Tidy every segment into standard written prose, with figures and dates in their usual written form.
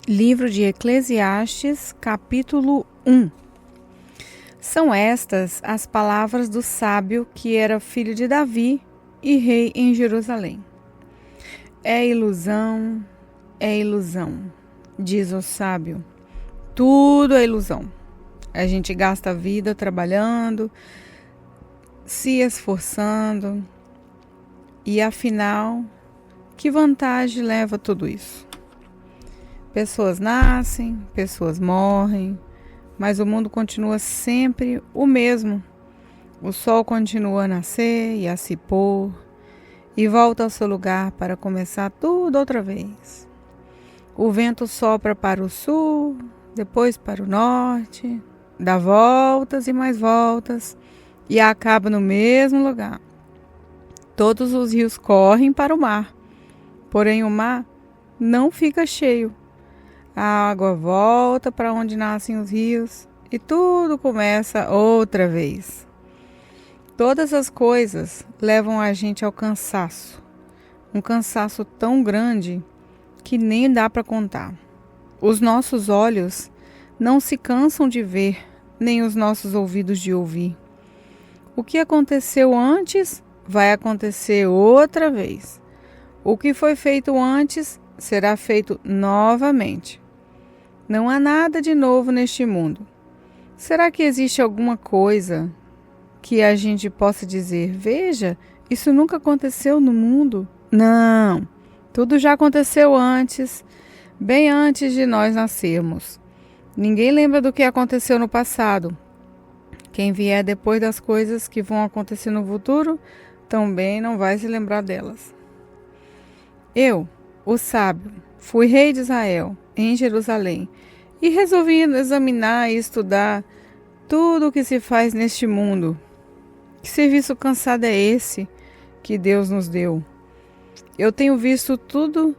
Livro de Eclesiastes, capítulo 1. São estas as palavras do sábio que era filho de Davi e rei em Jerusalém. É ilusão, diz o sábio. Tudo é ilusão. A gente gasta a vida trabalhando, se esforçando, e afinal, que vantagem leva tudo isso? Pessoas nascem, pessoas morrem, mas o mundo continua sempre o mesmo. O sol continua a nascer e a se pôr, e volta ao seu lugar para começar tudo outra vez. O vento sopra para o sul, depois para o norte, dá voltas e mais voltas, e acaba no mesmo lugar. Todos os rios correm para o mar, porém o mar não fica cheio. A água volta para onde nascem os rios e tudo começa outra vez. Todas as coisas levam a gente ao cansaço. Um cansaço tão grande que nem dá para contar. Os nossos olhos não se cansam de ver, nem os nossos ouvidos de ouvir. O que aconteceu antes vai acontecer outra vez. O que foi feito antes será feito novamente. Não há nada de novo neste mundo. Será que existe alguma coisa que a gente possa dizer, veja, isso nunca aconteceu no mundo? Não, tudo já aconteceu antes, bem antes de nós nascermos. Ninguém lembra do que aconteceu no passado. Quem vier depois das coisas que vão acontecer no futuro, também não vai se lembrar delas. Eu, o sábio, fui rei de Israel, em Jerusalém, e resolvi examinar e estudar tudo o que se faz neste mundo. Que serviço cansado é esse que Deus nos deu? Eu tenho visto tudo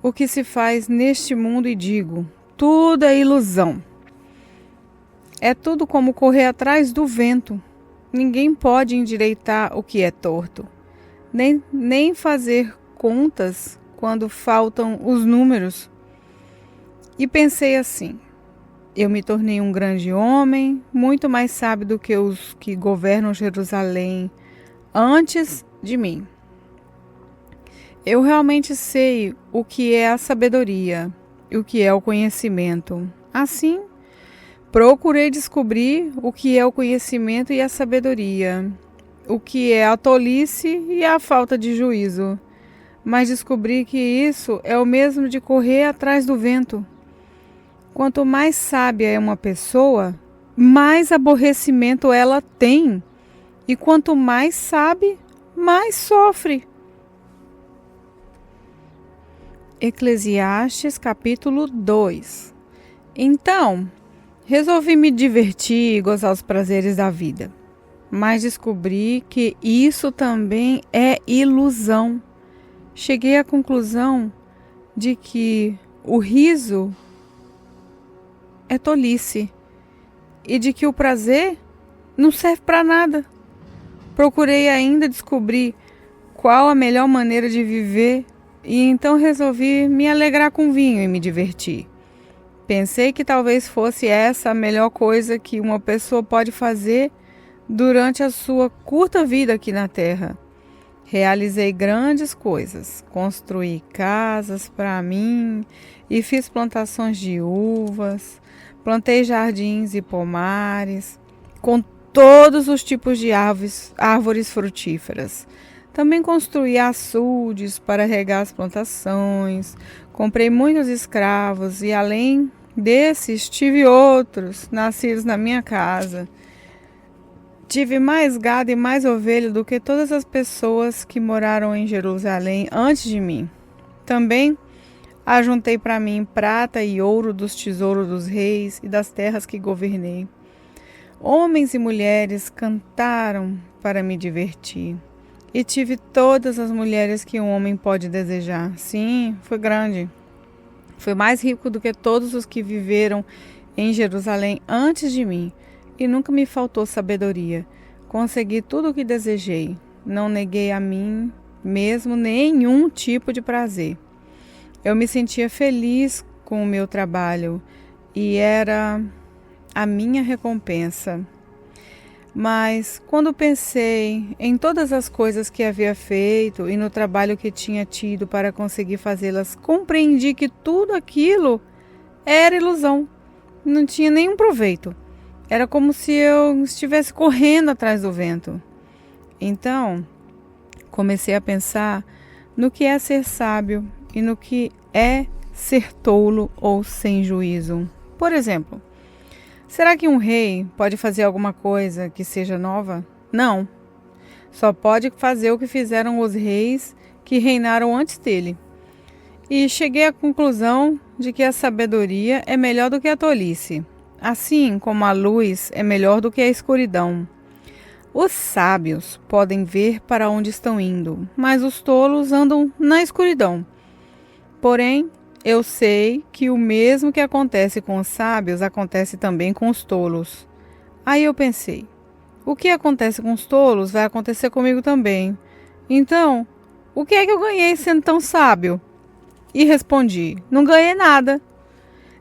o que se faz neste mundo e digo, tudo é ilusão. É tudo como correr atrás do vento. Ninguém pode endireitar o que é torto, nem fazer contas quando faltam os números. E pensei assim, eu me tornei um grande homem, muito mais sábio do que os que governam Jerusalém antes de mim. Eu realmente sei o que é a sabedoria e o que é o conhecimento. Assim, procurei descobrir o que é o conhecimento e a sabedoria, o que é a tolice e a falta de juízo. Mas descobri que isso é o mesmo de correr atrás do vento. Quanto mais sábia é uma pessoa, mais aborrecimento ela tem. E quanto mais sabe, mais sofre. Eclesiastes capítulo 2. Então, resolvi me divertir e gozar os prazeres da vida. Mas descobri que isso também é ilusão. Cheguei à conclusão de que o riso é tolice e de que o prazer não serve para nada. Procurei ainda descobrir qual a melhor maneira de viver e então resolvi me alegrar com vinho e me divertir. Pensei que talvez fosse essa a melhor coisa que uma pessoa pode fazer durante a sua curta vida aqui na Terra. Realizei grandes coisas, construí casas para mim e fiz plantações de uvas, plantei jardins e pomares, com todos os tipos de árvores frutíferas. Também construí açudes para regar as plantações, comprei muitos escravos e além desses tive outros nascidos na minha casa. Tive mais gado e mais ovelha do que todas as pessoas que moraram em Jerusalém antes de mim. Também ajuntei para mim prata e ouro dos tesouros dos reis e das terras que governei. Homens e mulheres cantaram para me divertir. E tive todas as mulheres que um homem pode desejar. Sim, foi grande. Fui mais rico do que todos os que viveram em Jerusalém antes de mim. E nunca me faltou sabedoria. Consegui tudo o que desejei. Não neguei a mim mesmo nenhum tipo de prazer. Eu me sentia feliz com o meu trabalho e era a minha recompensa. Mas quando pensei em todas as coisas que havia feito e no trabalho que tinha tido para conseguir fazê-las, compreendi que tudo aquilo era ilusão. Não tinha nenhum proveito. Era como se eu estivesse correndo atrás do vento. Então, comecei a pensar no que é ser sábio e no que é ser tolo ou sem juízo. Por exemplo, será que um rei pode fazer alguma coisa que seja nova? Não. Só pode fazer o que fizeram os reis que reinaram antes dele. E cheguei à conclusão de que a sabedoria é melhor do que a tolice, assim como a luz é melhor do que a escuridão. Os sábios podem ver para onde estão indo, mas os tolos andam na escuridão. Porém, eu sei que o mesmo que acontece com os sábios acontece também com os tolos. Aí eu pensei, o que acontece com os tolos vai acontecer comigo também. Então, o que é que eu ganhei sendo tão sábio? E respondi, não ganhei nada.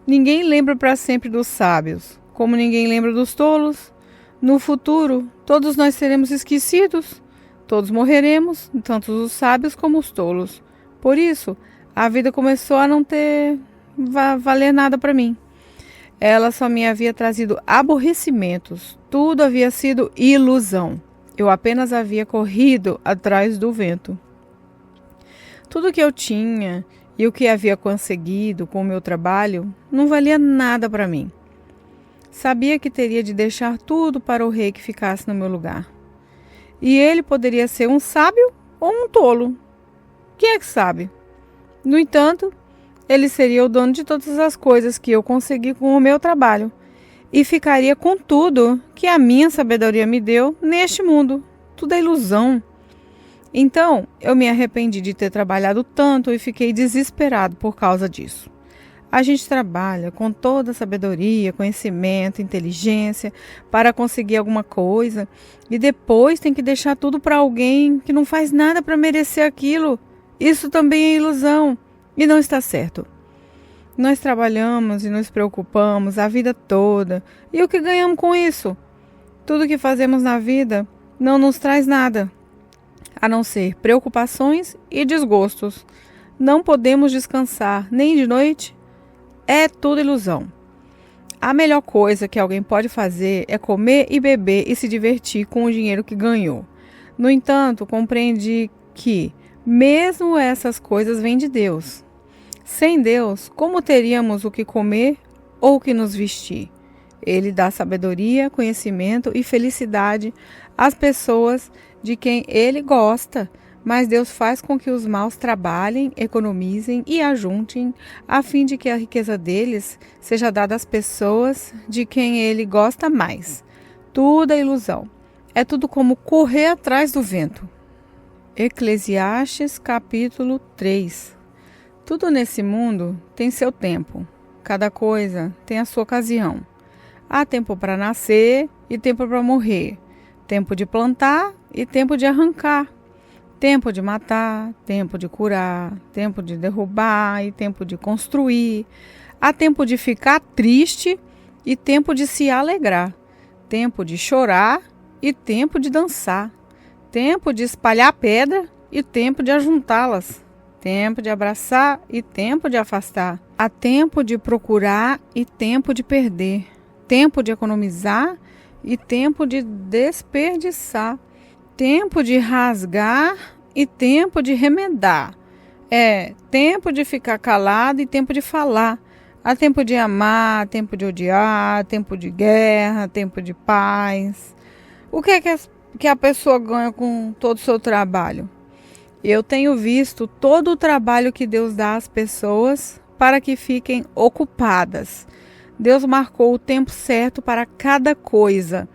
Ninguém lembra para sempre dos sábios, como ninguém lembra dos tolos. No futuro, todos nós seremos esquecidos. Todos morreremos, tanto os sábios como os tolos. Por isso, a vida começou a não valer nada para mim. Ela só me havia trazido aborrecimentos. Tudo havia sido ilusão. Eu apenas havia corrido atrás do vento. Tudo que eu tinha e o que havia conseguido com o meu trabalho não valia nada para mim. Sabia que teria de deixar tudo para o rei que ficasse no meu lugar. E ele poderia ser um sábio ou um tolo. Quem é que sabe? No entanto, ele seria o dono de todas as coisas que eu consegui com o meu trabalho e ficaria com tudo que a minha sabedoria me deu neste mundo. Tudo é ilusão. Então, eu me arrependi de ter trabalhado tanto e fiquei desesperado por causa disso. A gente trabalha com toda a sabedoria, conhecimento, inteligência para conseguir alguma coisa e depois tem que deixar tudo para alguém que não faz nada para merecer aquilo. Isso também é ilusão e não está certo. Nós trabalhamos e nos preocupamos a vida toda e o que ganhamos com isso? Tudo que fazemos na vida não nos traz nada, a não ser preocupações e desgostos. Não podemos descansar nem de noite. É tudo ilusão. A melhor coisa que alguém pode fazer é comer e beber e se divertir com o dinheiro que ganhou. No entanto, compreendi que mesmo essas coisas vêm de Deus. Sem Deus, como teríamos o que comer ou o que nos vestir? Ele dá sabedoria, conhecimento e felicidade às pessoas de quem Ele gosta. Mas Deus faz com que os maus trabalhem, economizem e ajuntem, a fim de que a riqueza deles seja dada às pessoas de quem Ele gosta mais. Tudo é ilusão. É tudo como correr atrás do vento. Eclesiastes capítulo 3. Tudo nesse mundo tem seu tempo. Cada coisa tem a sua ocasião. Há tempo para nascer e tempo para morrer. Tempo de plantar e tempo de arrancar. Tempo de matar, tempo de curar, tempo de derrubar e tempo de construir. Há tempo de ficar triste e tempo de se alegrar. Tempo de chorar e tempo de dançar. Tempo de espalhar pedra e tempo de ajuntá-las. Tempo de abraçar e tempo de afastar. Há tempo de procurar e tempo de perder. Tempo de economizar e tempo de desperdiçar. Tempo de rasgar e tempo de remendar. É tempo de ficar calado e tempo de falar. Há tempo de amar, tempo de odiar, tempo de guerra, tempo de paz. O que é que a pessoa ganha com todo o seu trabalho? Eu tenho visto todo o trabalho que Deus dá às pessoas para que fiquem ocupadas. Deus marcou o tempo certo para cada coisa.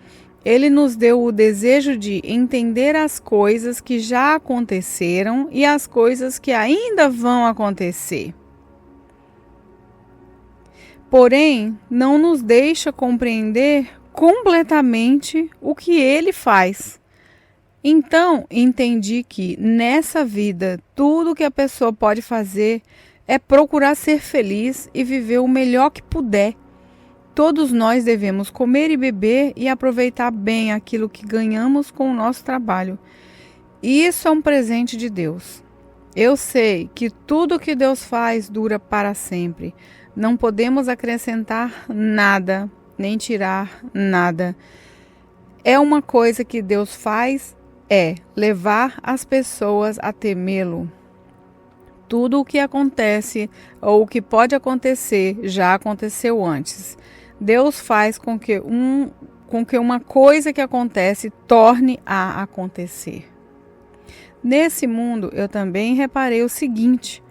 Ele nos deu o desejo de entender as coisas que já aconteceram e as coisas que ainda vão acontecer. Porém, não nos deixa compreender completamente o que ele faz. Então, entendi que nessa vida, tudo que a pessoa pode fazer é procurar ser feliz e viver o melhor que puder. Todos nós devemos comer e beber e aproveitar bem aquilo que ganhamos com o nosso trabalho. Isso é um presente de Deus. Eu sei que tudo que Deus faz dura para sempre. Não podemos acrescentar nada, nem tirar nada. É uma coisa que Deus faz, é levar as pessoas a temê-lo. Tudo o que acontece ou o que pode acontecer já aconteceu antes. Deus faz com que uma coisa que acontece torne a acontecer. Nesse mundo, eu também reparei o seguinte: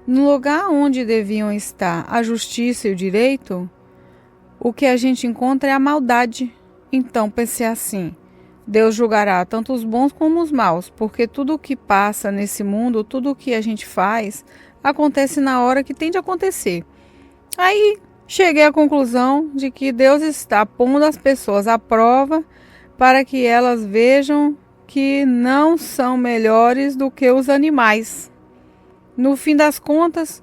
no lugar onde deviam estar a justiça e o direito, o que a gente encontra é a maldade. Então pensei assim: Deus julgará tanto os bons como os maus, porque tudo o que passa nesse mundo, tudo o que a gente faz, acontece na hora que tem de acontecer. Aí cheguei à conclusão de que Deus está pondo as pessoas à prova para que elas vejam que não são melhores do que os animais. No fim das contas,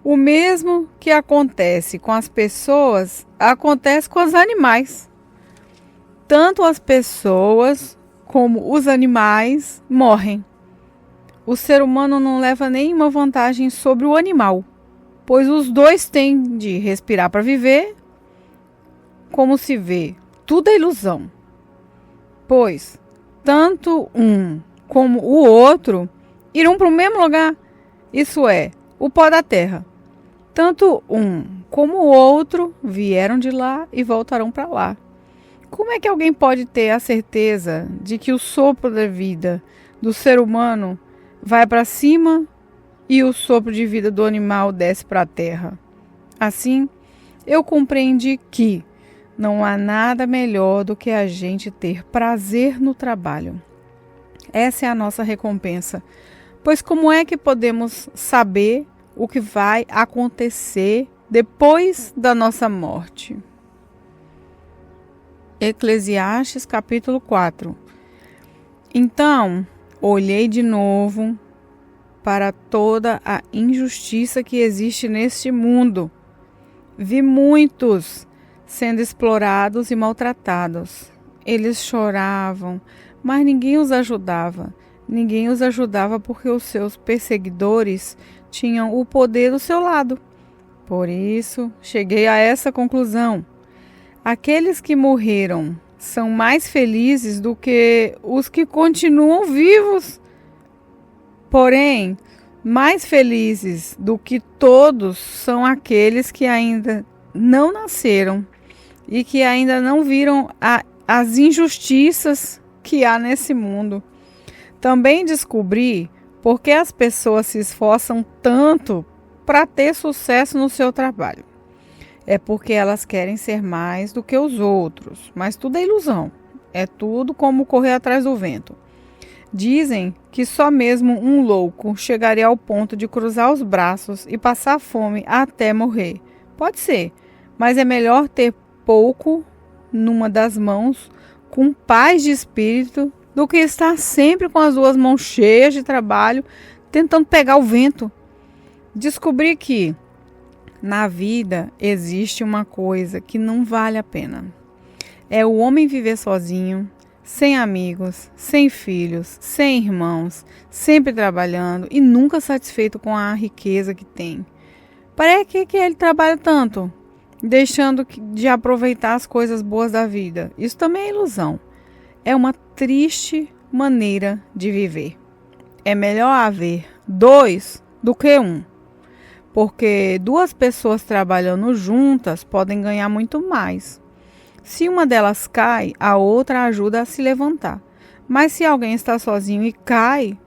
o mesmo que acontece com as pessoas, acontece com os animais. Tanto as pessoas como os animais morrem. O ser humano não leva nenhuma vantagem sobre o animal, pois os dois têm de respirar para viver. Como se vê, tudo é ilusão. Pois tanto um como o outro irão para o mesmo lugar, isso é, o pó da terra. Tanto um como o outro vieram de lá e voltarão para lá. Como é que alguém pode ter a certeza de que o sopro da vida do ser humano vai para cima e o sopro de vida do animal desce para a terra? Assim, eu compreendi que não há nada melhor do que a gente ter prazer no trabalho. Essa é a nossa recompensa. Pois como é que podemos saber o que vai acontecer depois da nossa morte? Eclesiastes capítulo 4. Então, olhei de novo para toda a injustiça que existe neste mundo. Vi muitos sendo explorados e maltratados. Eles choravam, mas ninguém os ajudava. Ninguém os ajudava porque os seus perseguidores tinham o poder do seu lado. Por isso, cheguei a essa conclusão. Aqueles que morreram são mais felizes do que os que continuam vivos. Porém, mais felizes do que todos são aqueles que ainda não nasceram e que ainda não viram as injustiças que há nesse mundo. Também descobri por que as pessoas se esforçam tanto para ter sucesso no seu trabalho. É porque elas querem ser mais do que os outros, mas tudo é ilusão. É tudo como correr atrás do vento. Dizem que só mesmo um louco chegaria ao ponto de cruzar os braços e passar fome até morrer. Pode ser, mas é melhor ter pouco numa das mãos, com paz de espírito, do que estar sempre com as duas mãos cheias de trabalho, tentando pegar o vento. Descobri que na vida existe uma coisa que não vale a pena. É o homem viver sozinho, sem amigos, sem filhos, sem irmãos, sempre trabalhando e nunca satisfeito com a riqueza que tem. Para que ele trabalha tanto, deixando de aproveitar as coisas boas da vida? Isso também é ilusão. É uma triste maneira de viver. É melhor haver 2 do que 1. Porque 2 pessoas trabalhando juntas podem ganhar muito mais. Se uma delas cai, a outra ajuda a se levantar. Mas se alguém está sozinho e cai,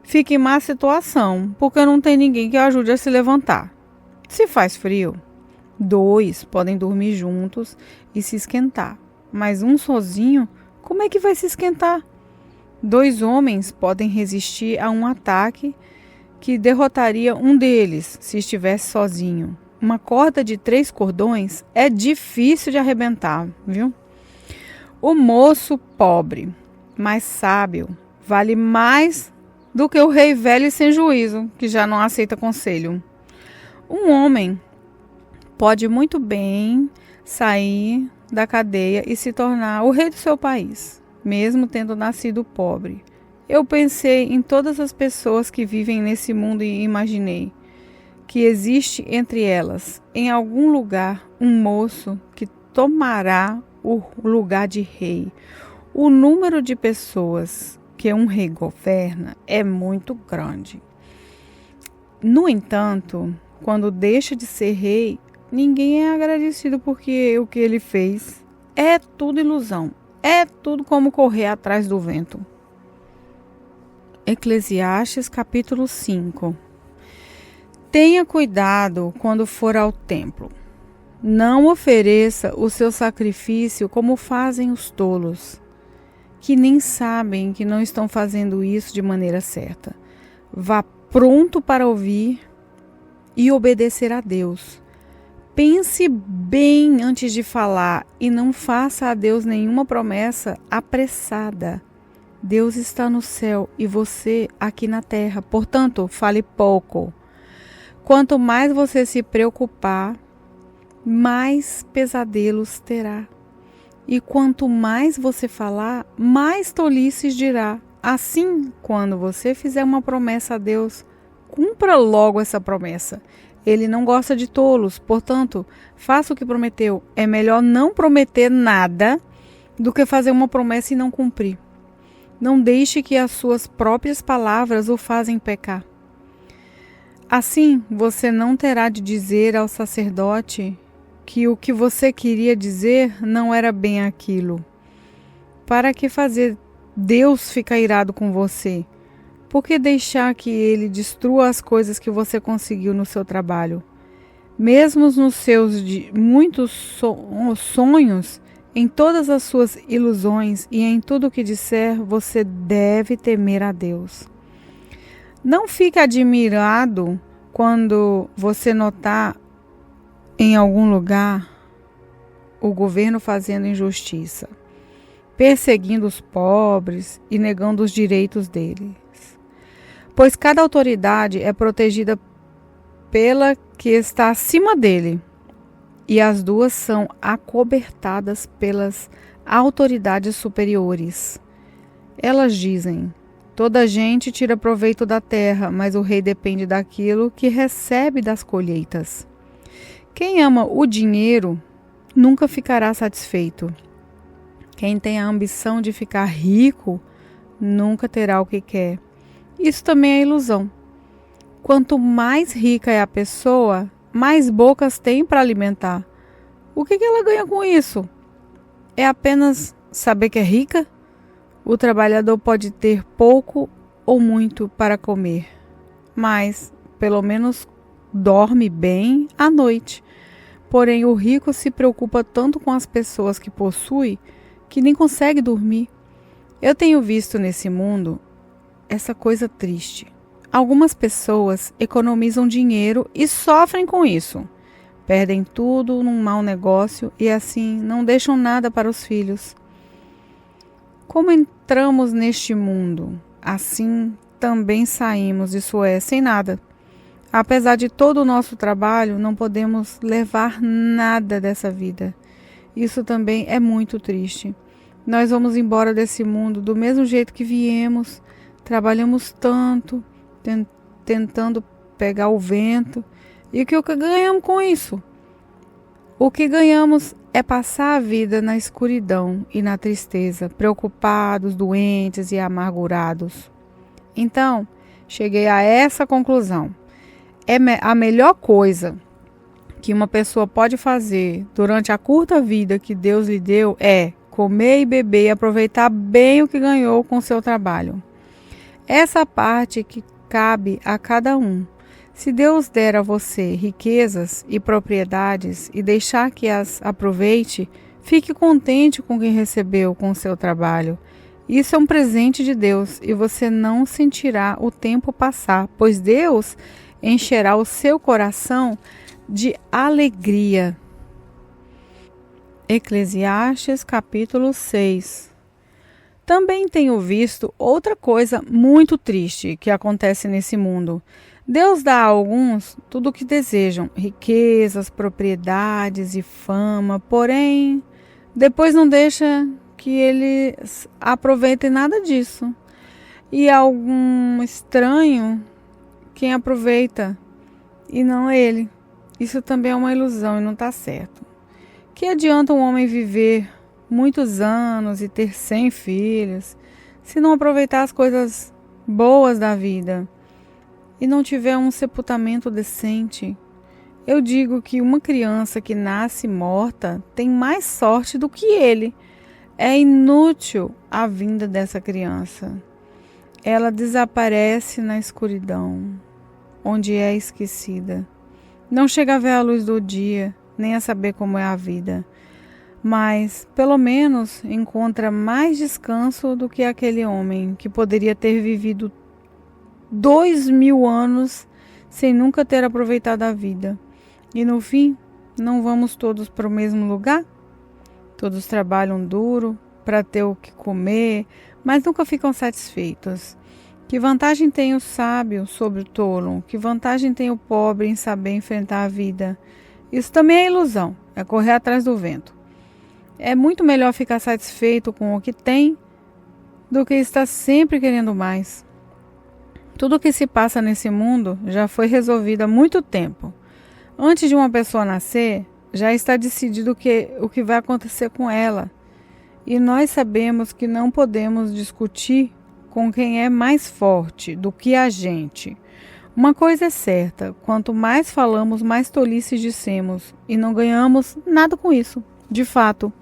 fica em má situação, porque não tem ninguém que ajude a se levantar. Se faz frio, 2 podem dormir juntos e se esquentar. Mas um sozinho, como é que vai se esquentar? 2 homens podem resistir a um ataque que derrotaria um deles se estivesse sozinho. Uma corda de 3 cordões é difícil de arrebentar, viu? O moço pobre, mas sábio, vale mais do que o rei velho e sem juízo, que já não aceita conselho. Um homem pode muito bem sair da cadeia e se tornar o rei do seu país, mesmo tendo nascido pobre. Eu pensei em todas as pessoas que vivem nesse mundo e imaginei que existe entre elas, em algum lugar, um moço que tomará o lugar de rei. O número de pessoas que um rei governa é muito grande. No entanto, quando deixa de ser rei, ninguém é agradecido porque o que ele fez é tudo ilusão. É tudo como correr atrás do vento. Eclesiastes capítulo 5. Tenha cuidado quando for ao templo. Não ofereça o seu sacrifício como fazem os tolos, que nem sabem que não estão fazendo isso de maneira certa. Vá pronto para ouvir e obedecer a Deus. Pense bem antes de falar e não faça a Deus nenhuma promessa apressada. Deus está no céu e você aqui na terra, portanto, fale pouco. Quanto mais você se preocupar, mais pesadelos terá. E quanto mais você falar, mais tolices dirá. Assim, quando você fizer uma promessa a Deus, cumpra logo essa promessa. Ele não gosta de tolos, portanto, faça o que prometeu. É melhor não prometer nada do que fazer uma promessa e não cumprir. Não deixe que as suas próprias palavras o fazem pecar. Assim, você não terá de dizer ao sacerdote que o que você queria dizer não era bem aquilo. Para que fazer Deus ficar irado com você? Por que deixar que ele destrua as coisas que você conseguiu no seu trabalho? Mesmo nos seus muitos sonhos, em todas as suas ilusões e em tudo o que disser, você deve temer a Deus. Não fique admirado quando você notar em algum lugar o governo fazendo injustiça, perseguindo os pobres e negando os direitos deles. Pois cada autoridade é protegida pela que está acima dele, e as duas são acobertadas pelas autoridades superiores. Elas dizem: toda gente tira proveito da terra, mas o rei depende daquilo que recebe das colheitas. Quem ama o dinheiro nunca ficará satisfeito. Quem tem a ambição de ficar rico nunca terá o que quer. Isso também é ilusão. Quanto mais rica é a pessoa, mais bocas tem para alimentar. O que ela ganha com isso? É apenas saber que é rica? O trabalhador pode ter pouco ou muito para comer, mas pelo menos dorme bem à noite. Porém, o rico se preocupa tanto com as pessoas que possui que nem consegue dormir. Eu tenho visto nesse mundo essa coisa triste. Algumas pessoas economizam dinheiro e sofrem com isso. Perdem tudo num mau negócio e assim não deixam nada para os filhos. Como entramos neste mundo, assim também saímos, isso é, sem nada. Apesar de todo o nosso trabalho, não podemos levar nada dessa vida. Isso também é muito triste. Nós vamos embora desse mundo do mesmo jeito que viemos. Trabalhamos tanto, tentando pegar o vento. E o que ganhamos com isso? O que ganhamos é passar a vida na escuridão e na tristeza, preocupados, doentes e amargurados. Então, cheguei a essa conclusão. A melhor coisa que uma pessoa pode fazer durante a curta vida que Deus lhe deu é comer e beber e aproveitar bem o que ganhou com seu trabalho. Essa parte que cabe a cada um. Se Deus der a você riquezas e propriedades e deixar que as aproveite, fique contente com o que recebeu com o seu trabalho. Isso é um presente de Deus e você não sentirá o tempo passar, pois Deus encherá o seu coração de alegria. Eclesiastes capítulo 6. Também tenho visto outra coisa muito triste que acontece nesse mundo. Deus dá a alguns tudo o que desejam, riquezas, propriedades e fama, porém, depois não deixa que eles aproveitem nada disso. E algum estranho quem aproveita e não ele. Isso também é uma ilusão e não está certo. Que adianta um homem viver muitos anos e ter 100 filhos, se não aproveitar as coisas boas da vida e não tiver um sepultamento decente? Eu digo que uma criança que nasce morta tem mais sorte do que ele. É inútil a vinda dessa criança. Ela desaparece na escuridão, onde é esquecida. Não chega a ver a luz do dia, nem a saber como é a vida. Mas, pelo menos, encontra mais descanso do que aquele homem que poderia ter vivido 2000 anos sem nunca ter aproveitado a vida. E no fim, não vamos todos para o mesmo lugar? Todos trabalham duro para ter o que comer, mas nunca ficam satisfeitos. Que vantagem tem o sábio sobre o tolo? Que vantagem tem o pobre em saber enfrentar a vida? Isso também é ilusão, é correr atrás do vento. É muito melhor ficar satisfeito com o que tem do que estar sempre querendo mais. Tudo o que se passa nesse mundo já foi resolvido há muito tempo. Antes de uma pessoa nascer, já está decidido o que vai acontecer com ela. E nós sabemos que não podemos discutir com quem é mais forte do que a gente. Uma coisa é certa, quanto mais falamos, mais tolices dissemos, e não ganhamos nada com isso. De fato,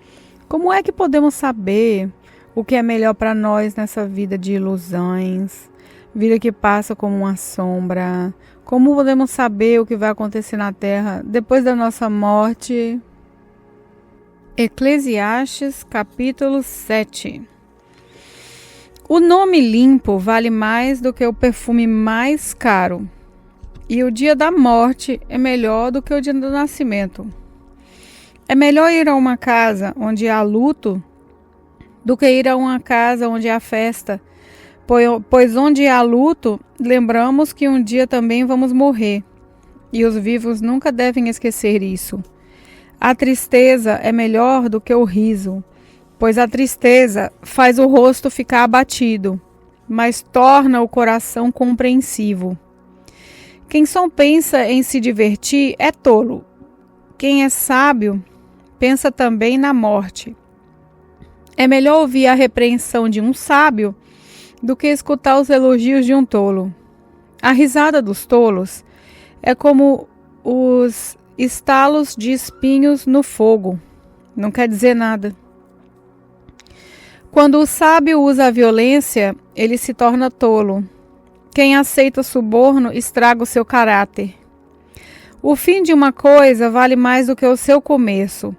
como é que podemos saber o que é melhor para nós nessa vida de ilusões, vida que passa como uma sombra? Como podemos saber o que vai acontecer na Terra depois da nossa morte? Eclesiastes, capítulo 7. O nome limpo vale mais do que o perfume mais caro, e o dia da morte é melhor do que o dia do nascimento. É melhor ir a uma casa onde há luto do que ir a uma casa onde há festa, pois onde há luto, lembramos que um dia também vamos morrer, e os vivos nunca devem esquecer isso. A tristeza é melhor do que o riso, pois a tristeza faz o rosto ficar abatido, mas torna o coração compreensivo. Quem só pensa em se divertir é tolo. Quem é sábio pensa também na morte. É melhor ouvir a repreensão de um sábio do que escutar os elogios de um tolo. A risada dos tolos é como os estalos de espinhos no fogo. Não quer dizer nada. Quando o sábio usa a violência, ele se torna tolo. Quem aceita suborno estraga o seu caráter. O fim de uma coisa vale mais do que o seu começo.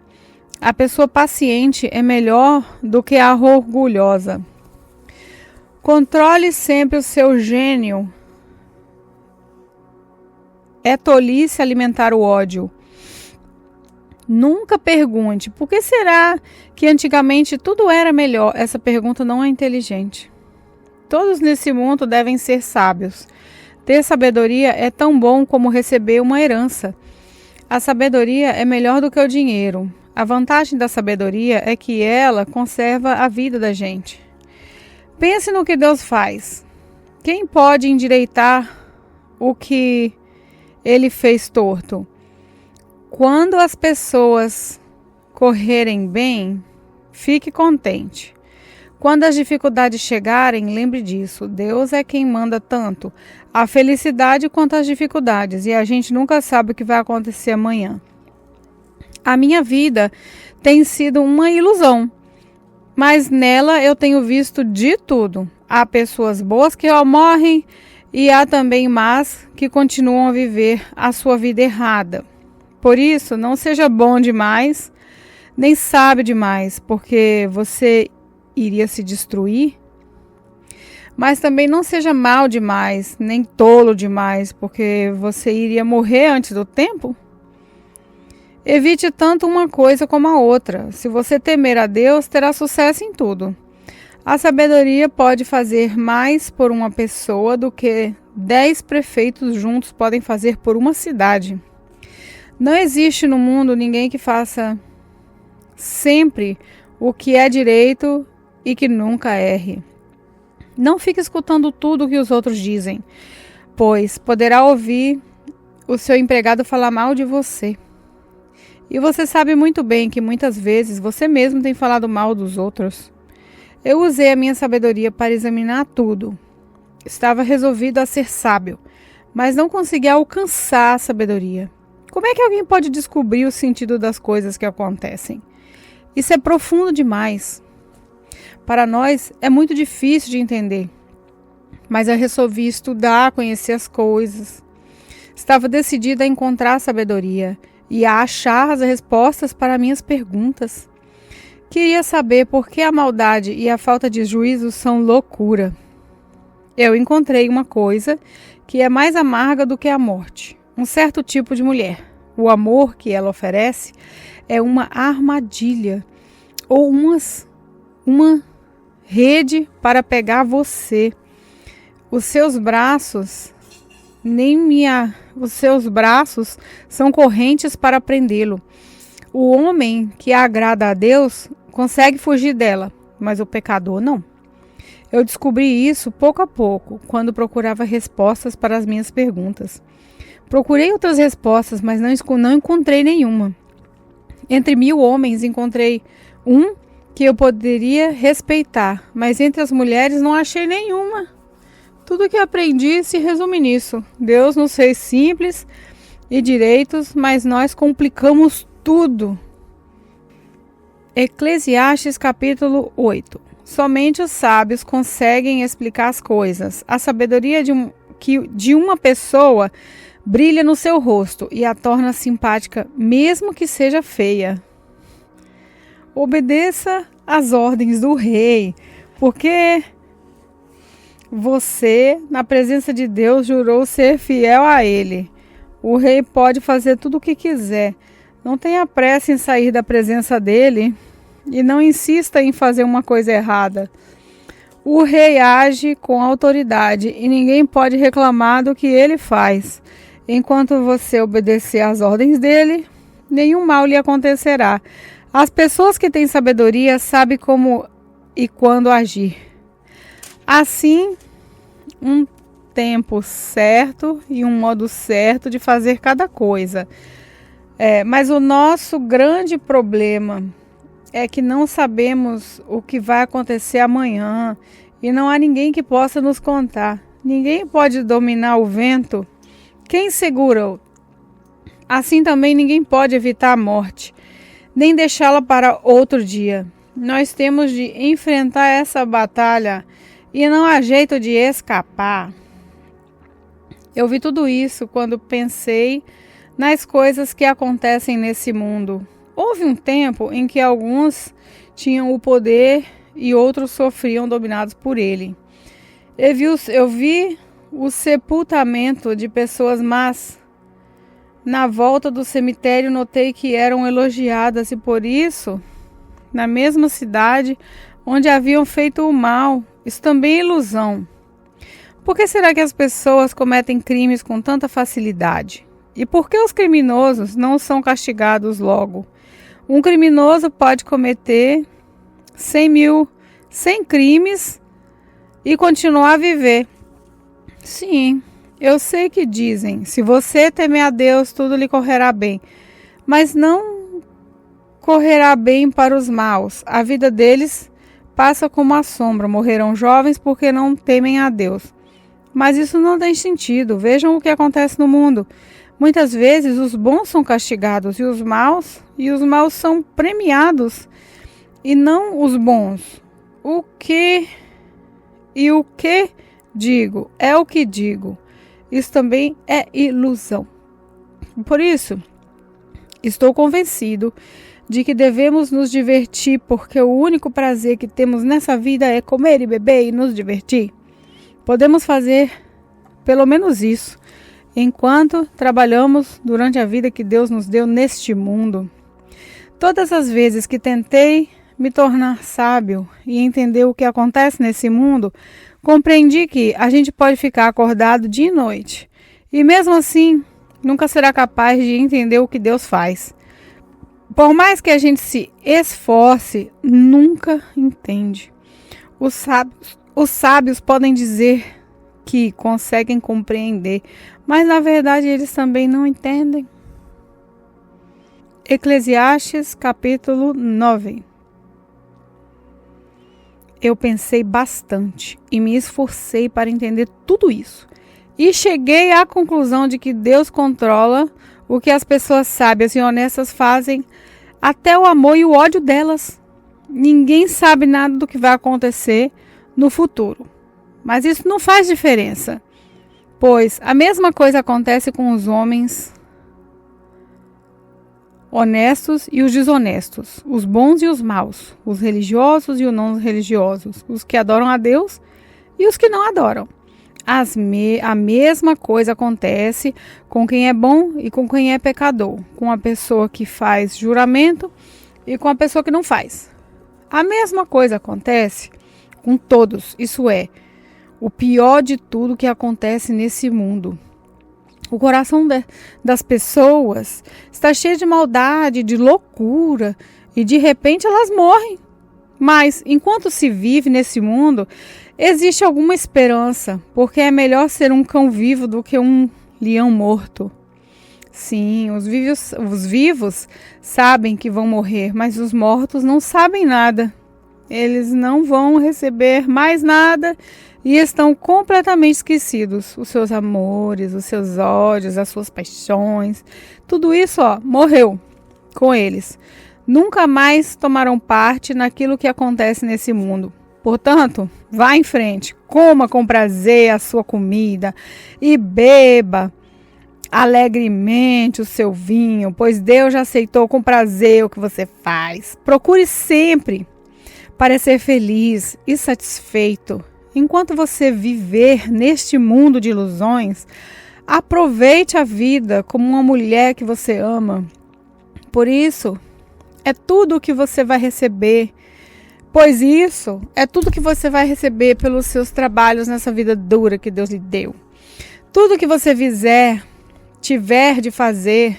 A pessoa paciente é melhor do que a orgulhosa. Controle sempre o seu gênio. É tolice alimentar o ódio. Nunca pergunte, por que será que antigamente tudo era melhor? Essa pergunta não é inteligente. Todos nesse mundo devem ser sábios. Ter sabedoria é tão bom como receber uma herança. A sabedoria é melhor do que o dinheiro. A vantagem da sabedoria é que ela conserva a vida da gente. Pense no que Deus faz. Quem pode endireitar o que Ele fez torto? Quando as pessoas correrem bem, fique contente. Quando as dificuldades chegarem, lembre disso. Deus é quem manda tanto a felicidade quanto as dificuldades. E a gente nunca sabe o que vai acontecer amanhã. A minha vida tem sido uma ilusão. Mas nela eu tenho visto de tudo. Há pessoas boas que morrem e há também más que continuam a viver a sua vida errada. Por isso, não seja bom demais, nem sábio demais, porque você iria se destruir. Mas também não seja mal demais, nem tolo demais, porque você iria morrer antes do tempo. Evite tanto uma coisa como a outra. Se você temer a Deus, terá sucesso em tudo. A sabedoria pode fazer mais por uma pessoa do que 10 prefeitos juntos podem fazer por uma cidade. Não existe no mundo ninguém que faça sempre o que é direito e que nunca erre. Não fique escutando tudo o que os outros dizem, pois poderá ouvir o seu empregado falar mal de você. E você sabe muito bem que muitas vezes você mesmo tem falado mal dos outros. Eu usei a minha sabedoria para examinar tudo. Estava resolvido a ser sábio, mas não conseguia alcançar a sabedoria. Como é que alguém pode descobrir o sentido das coisas que acontecem? Isso é profundo demais. Para nós é muito difícil de entender. Mas eu resolvi estudar, conhecer as coisas. Estava decidida a encontrar a sabedoria e a achar as respostas para minhas perguntas. Queria saber por que a maldade e a falta de juízo são loucura. Eu encontrei uma coisa que é mais amarga do que a morte. Um certo tipo de mulher. O amor que ela oferece é uma armadilha ou uma rede para pegar você. Os seus braços são correntes para prendê-lo. O homem que agrada a Deus consegue fugir dela, mas o pecador não. Eu descobri isso pouco a pouco, quando procurava respostas para as minhas perguntas. Procurei outras respostas, mas não encontrei nenhuma. Entre 1000 homens, encontrei um que eu poderia respeitar, mas entre as mulheres não achei nenhuma. Tudo que aprendi se resume nisso. Deus nos fez simples e direitos, mas nós complicamos tudo. Eclesiastes capítulo 8. Somente os sábios conseguem explicar as coisas. A sabedoria de uma pessoa brilha no seu rosto e a torna simpática, mesmo que seja feia. Obedeça às ordens do rei, porque você, na presença de Deus, jurou ser fiel a ele. O rei pode fazer tudo o que quiser. Não tenha pressa em sair da presença dele e não insista em fazer uma coisa errada. O rei age com autoridade e ninguém pode reclamar do que ele faz. Enquanto você obedecer às ordens dele, nenhum mal lhe acontecerá. As pessoas que têm sabedoria sabem como e quando agir. Assim, um tempo certo e um modo certo de fazer cada coisa. Mas o nosso grande problema é que não sabemos o que vai acontecer amanhã e não há ninguém que possa nos contar. Ninguém pode dominar o vento. Quem segura-o? Assim também ninguém pode evitar a morte, nem deixá-la para outro dia. Nós temos de enfrentar essa batalha e não há jeito de escapar. Eu vi tudo isso quando pensei nas coisas que acontecem nesse mundo. Houve um tempo em que alguns tinham o poder e outros sofriam dominados por ele. Eu vi o sepultamento de pessoas más. Na volta do cemitério notei que eram elogiadas e por isso, na mesma cidade onde haviam feito o mal, isso também é ilusão. Por que será que as pessoas cometem crimes com tanta facilidade? E por que os criminosos não são castigados logo? Um criminoso pode cometer 100 crimes e continuar a viver. Sim, eu sei que dizem, se você temer a Deus, tudo lhe correrá bem. Mas não correrá bem para os maus. A vida deles passa como a sombra. Morrerão jovens porque não temem a Deus. Mas isso não tem sentido. Vejam o que acontece no mundo. Muitas vezes os bons são castigados e os maus são premiados e não os bons. O que digo é o que digo. Isso também é ilusão. Por isso, estou convencido de que devemos nos divertir, porque o único prazer que temos nessa vida é comer e beber e nos divertir. Podemos fazer pelo menos isso enquanto trabalhamos durante a vida que Deus nos deu neste mundo. Todas as vezes que tentei me tornar sábio e entender o que acontece nesse mundo, compreendi que a gente pode ficar acordado dia e noite e mesmo assim nunca será capaz de entender o que Deus faz. Por mais que a gente se esforce, nunca entende. Os sábios podem dizer que conseguem compreender, mas na verdade eles também não entendem. Eclesiastes capítulo 9. Eu pensei bastante e me esforcei para entender tudo isso. E cheguei à conclusão de que Deus controla o que as pessoas sábias e honestas fazem, até o amor e o ódio delas. Ninguém sabe nada do que vai acontecer no futuro. Mas isso não faz diferença, pois a mesma coisa acontece com os homens honestos e os desonestos, os bons e os maus, os religiosos e os não religiosos, os que adoram a Deus e os que não adoram. A mesma coisa acontece com quem é bom e com quem é pecador, com a pessoa que faz juramento e com a pessoa que não faz. A mesma coisa acontece com todos, isso é, o pior de tudo que acontece nesse mundo. O coração das pessoas está cheio de maldade, de loucura, e de repente elas morrem. Mas, enquanto se vive nesse mundo, existe alguma esperança, porque é melhor ser um cão vivo do que um leão morto. Sim, os vivos sabem que vão morrer, mas os mortos não sabem nada. Eles não vão receber mais nada e estão completamente esquecidos. Os seus amores, os seus ódios, as suas paixões, tudo isso, morreu com eles. Nunca mais tomarão parte naquilo que acontece nesse mundo. Portanto, vá em frente, coma com prazer a sua comida e beba alegremente o seu vinho, pois Deus já aceitou com prazer o que você faz. Procure sempre parecer feliz e satisfeito. Enquanto você viver neste mundo de ilusões, aproveite a vida como uma mulher que você ama. Por isso, é tudo o que você vai receber, pois isso é tudo que você vai receber pelos seus trabalhos nessa vida dura que Deus lhe deu. Tudo que você tiver de fazer,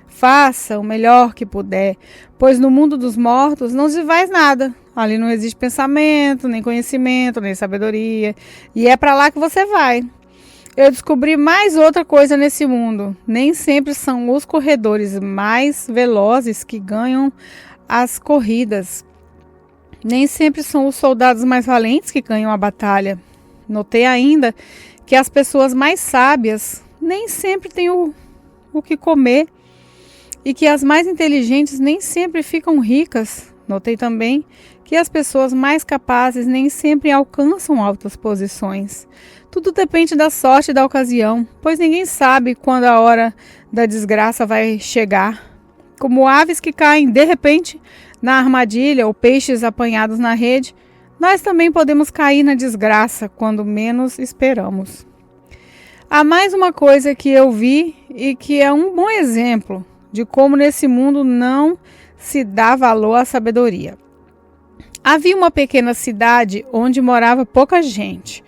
faça o melhor que puder, pois no mundo dos mortos não se faz nada. Ali não existe pensamento, nem conhecimento, nem sabedoria, e é para lá que você vai. Eu descobri mais outra coisa nesse mundo. Nem sempre são os corredores mais velozes que ganham as corridas. Nem sempre são os soldados mais valentes que ganham a batalha. Notei ainda que as pessoas mais sábias nem sempre têm o que comer e que as mais inteligentes nem sempre ficam ricas. Notei também que as pessoas mais capazes nem sempre alcançam altas posições. Tudo depende da sorte e da ocasião, pois ninguém sabe quando a hora da desgraça vai chegar. Como aves que caem de repente na armadilha ou peixes apanhados na rede, nós também podemos cair na desgraça quando menos esperamos. Há mais uma coisa que eu vi e que é um bom exemplo de como nesse mundo não se dá valor à sabedoria. Havia uma pequena cidade onde morava pouca gente.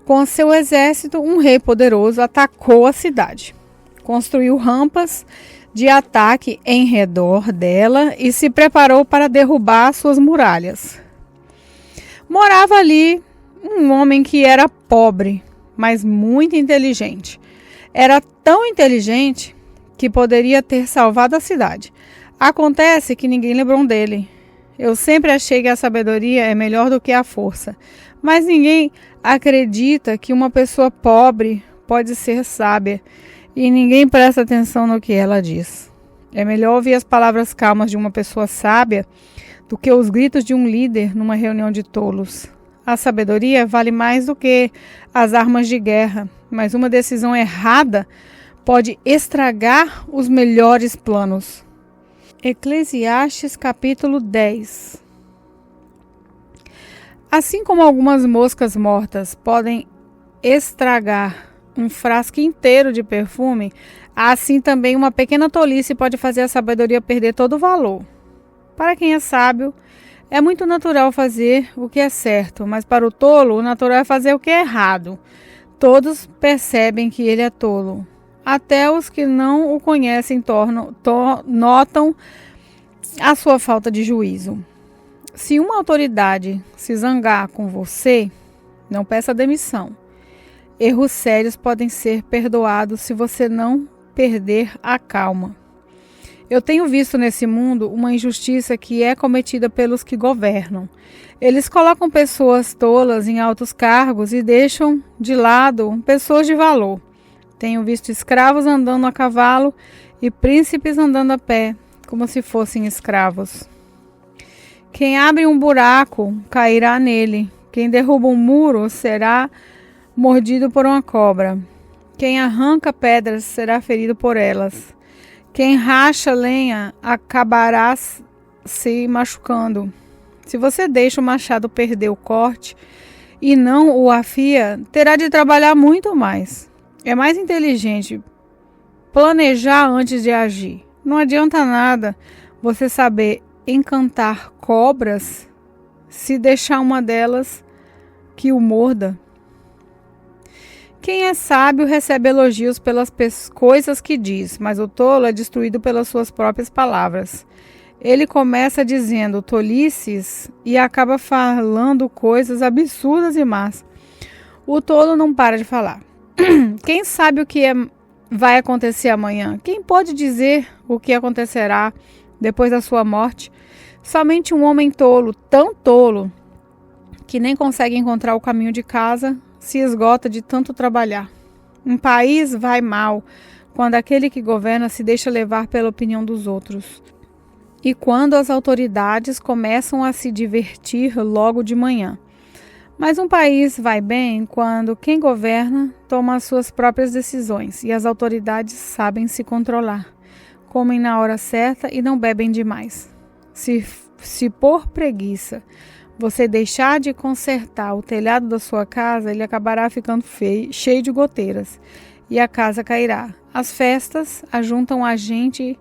Com seu exército, um rei poderoso atacou a cidade. Construiu rampas de ataque em redor dela e se preparou para derrubar suas muralhas. Morava ali um homem que era pobre, mas muito inteligente. Era tão inteligente que poderia ter salvado a cidade. Acontece que ninguém lembrou dele. Eu sempre achei que a sabedoria é melhor do que a força, mas ninguém acredita que uma pessoa pobre pode ser sábia e ninguém presta atenção no que ela diz. É melhor ouvir as palavras calmas de uma pessoa sábia do que os gritos de um líder numa reunião de tolos. A sabedoria vale mais do que as armas de guerra, mas uma decisão errada pode estragar os melhores planos. Eclesiastes capítulo 10. Assim como algumas moscas mortas podem estragar um frasco inteiro de perfume, assim também uma pequena tolice pode fazer a sabedoria perder todo o valor. Para quem é sábio, É muito natural fazer o que é certo, mas para o tolo, o natural é fazer o que é errado. Todos percebem que ele é tolo. Até os que não o conhecem notam a sua falta de juízo. Se uma autoridade se zangar com você, não peça demissão. Erros sérios podem ser perdoados se você não perder a calma. Eu tenho visto nesse mundo uma injustiça que é cometida pelos que governam. Eles colocam pessoas tolas em altos cargos e deixam de lado pessoas de valor. Tenho visto escravos andando a cavalo e príncipes andando a pé, como se fossem escravos. Quem abre um buraco cairá nele. Quem derruba um muro será mordido por uma cobra. Quem arranca pedras será ferido por elas. Quem racha lenha acabará se machucando. Se você deixa o machado perder o corte e não o afia, terá de trabalhar muito mais. É mais inteligente planejar antes de agir. Não adianta nada você saber encantar cobras se deixar uma delas que o morda. Quem é sábio recebe elogios pelas coisas que diz, mas o tolo é destruído pelas suas próprias palavras. Ele começa dizendo tolices e acaba falando coisas absurdas e más. O tolo não para de falar. Quem sabe o que vai acontecer amanhã? Quem pode dizer o que acontecerá depois da sua morte? Somente um homem tolo, tão tolo, que nem consegue encontrar o caminho de casa, se esgota de tanto trabalhar. Um país vai mal quando aquele que governa se deixa levar pela opinião dos outros. E quando as autoridades começam a se divertir logo de manhã. Mas um país vai bem quando quem governa toma as suas próprias decisões e as autoridades sabem se controlar, comem na hora certa e não bebem demais. Se por preguiça você deixar de consertar o telhado da sua casa, ele acabará ficando cheio de goteiras e a casa cairá. As festas ajuntam a gente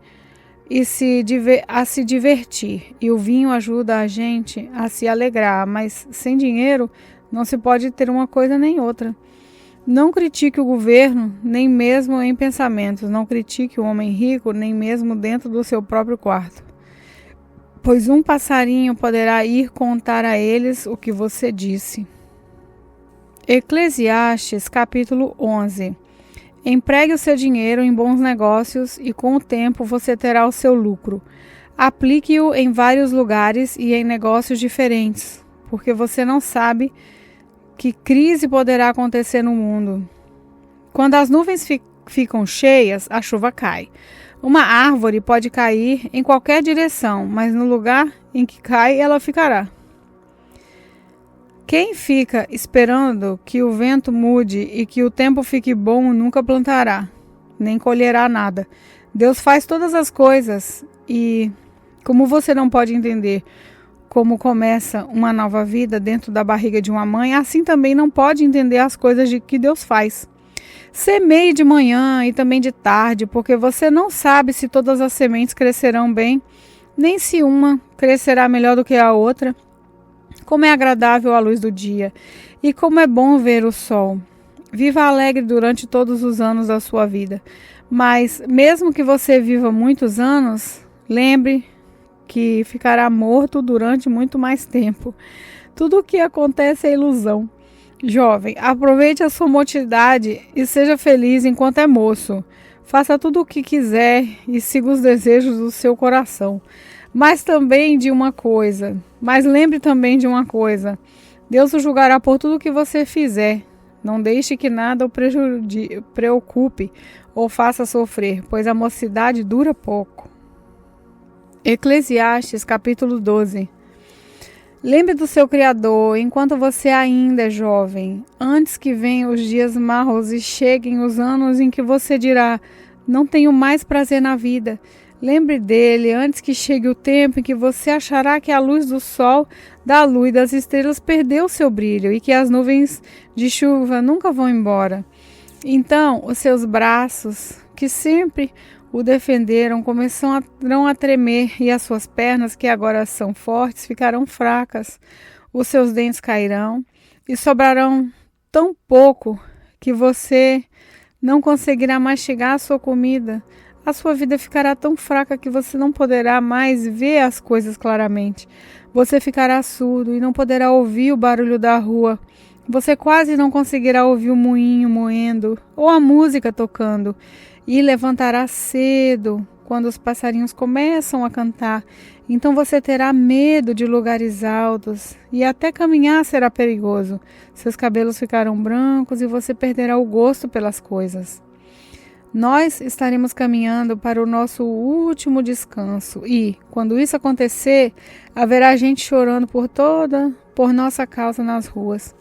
a se divertir e o vinho ajuda a gente a se alegrar, mas sem dinheiro não se pode ter uma coisa nem outra. Não critique o governo, nem mesmo em pensamentos. Não critique o homem rico, nem mesmo dentro do seu próprio quarto. Pois um passarinho poderá ir contar a eles o que você disse. Eclesiastes, capítulo 11. Empregue o seu dinheiro em bons negócios e com o tempo você terá o seu lucro. Aplique-o em vários lugares e em negócios diferentes, porque você não sabe que crise poderá acontecer no mundo. Quando as nuvens ficam cheias, a chuva cai. Uma árvore pode cair em qualquer direção, mas no lugar em que cai, ela ficará. Quem fica esperando que o vento mude e que o tempo fique bom nunca plantará, nem colherá nada. Deus faz todas as coisas e, como você não pode entender como começa uma nova vida dentro da barriga de uma mãe, assim também não pode entender as coisas que Deus faz. Semeie de manhã e também de tarde, porque você não sabe se todas as sementes crescerão bem, nem se uma crescerá melhor do que a outra. Como é agradável a luz do dia, e como é bom ver o sol. Viva alegre durante todos os anos da sua vida. Mas, mesmo que você viva muitos anos, lembre que ficará morto durante muito mais tempo. Tudo o que acontece é ilusão. Jovem, aproveite a sua mocidade e seja feliz enquanto é moço. Faça tudo o que quiser e siga os desejos do seu coração. Mas lembre também de uma coisa. Deus o julgará por tudo o que você fizer. Não deixe que nada o preocupe ou faça sofrer, pois a mocidade dura pouco. Eclesiastes, capítulo 12. Lembre do seu Criador enquanto você ainda é jovem, antes que venham os dias maus e cheguem os anos em que você dirá, não tenho mais prazer na vida. Lembre dele antes que chegue o tempo em que você achará que a luz do sol, da lua e das estrelas perdeu seu brilho e que as nuvens de chuva nunca vão embora. Então, os seus braços, que sempre o defenderam começarão a tremer e as suas pernas, que agora são fortes, ficarão fracas. Os seus dentes cairão e sobrarão tão pouco que você não conseguirá mastigar a sua comida. A sua vida ficará tão fraca que você não poderá mais ver as coisas claramente. Você ficará surdo e não poderá ouvir o barulho da rua. Você quase não conseguirá ouvir o moinho moendo ou a música tocando. E levantará cedo quando os passarinhos começam a cantar. Então você terá medo de lugares altos e até caminhar será perigoso. Seus cabelos ficarão brancos e você perderá o gosto pelas coisas. Nós estaremos caminhando para o nosso último descanso e, quando isso acontecer, haverá gente chorando por nossa causa nas ruas.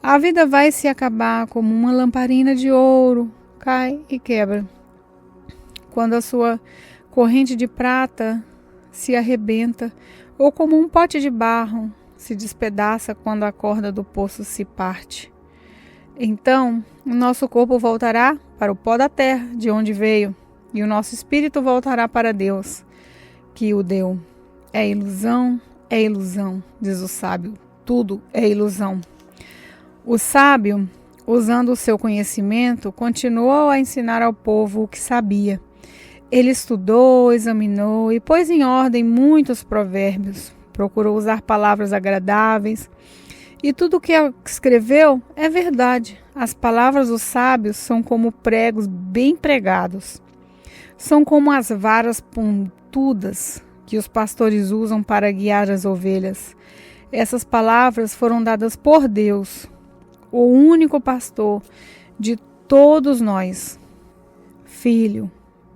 A vida vai se acabar como uma lamparina de ouro, cai e quebra. Quando a sua corrente de prata se arrebenta, ou como um pote de barro se despedaça quando a corda do poço se parte. Então, o nosso corpo voltará para o pó da terra, de onde veio, e o nosso espírito voltará para Deus, que o deu. É ilusão, diz o sábio. Tudo é ilusão. O sábio, usando o seu conhecimento, continuou a ensinar ao povo o que sabia. Ele estudou, examinou e pôs em ordem muitos provérbios. Procurou usar palavras agradáveis. E tudo o que escreveu é verdade. As palavras dos sábios são como pregos bem pregados. São como as varas pontudas que os pastores usam para guiar as ovelhas. Essas palavras foram dadas por Deus, o único pastor de todos nós. Filho,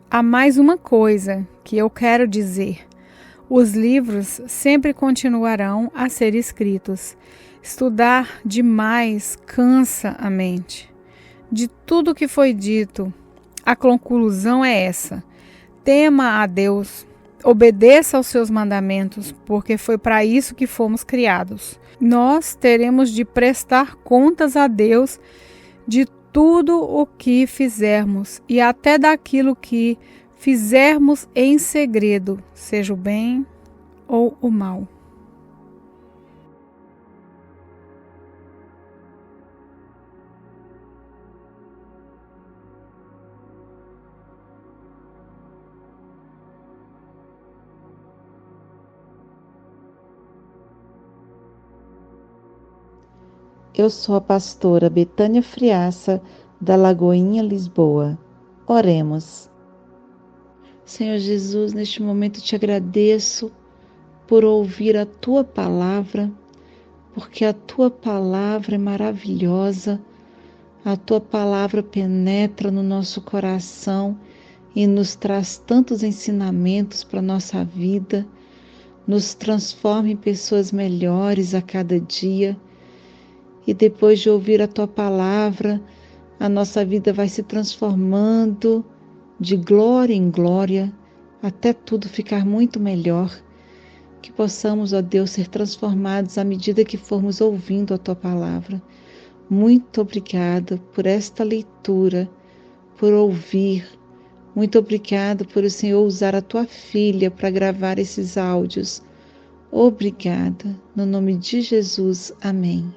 há mais uma coisa que eu quero dizer. Os livros sempre continuarão a ser escritos. Estudar demais cansa a mente. De tudo que foi dito, a conclusão é essa: tema a Deus, obedeça aos seus mandamentos, porque foi para isso que fomos criados. Nós teremos de prestar contas a Deus de tudo o que fizermos e até daquilo que fizermos em segredo, seja o bem ou o mal. Eu sou a pastora Betânia Friaça, da Lagoinha, Lisboa. Oremos. Senhor Jesus, neste momento te agradeço por ouvir a Tua palavra, porque a Tua palavra é maravilhosa, a Tua palavra penetra no nosso coração e nos traz tantos ensinamentos para a nossa vida, nos transforma em pessoas melhores a cada dia. E depois de ouvir a Tua palavra, a nossa vida vai se transformando de glória em glória, até tudo ficar muito melhor. Que possamos, ó Deus, ser transformados à medida que formos ouvindo a Tua palavra. Muito obrigada por esta leitura, por ouvir. Muito obrigada por o Senhor usar a Tua filha para gravar esses áudios. Obrigada. No nome de Jesus. Amém.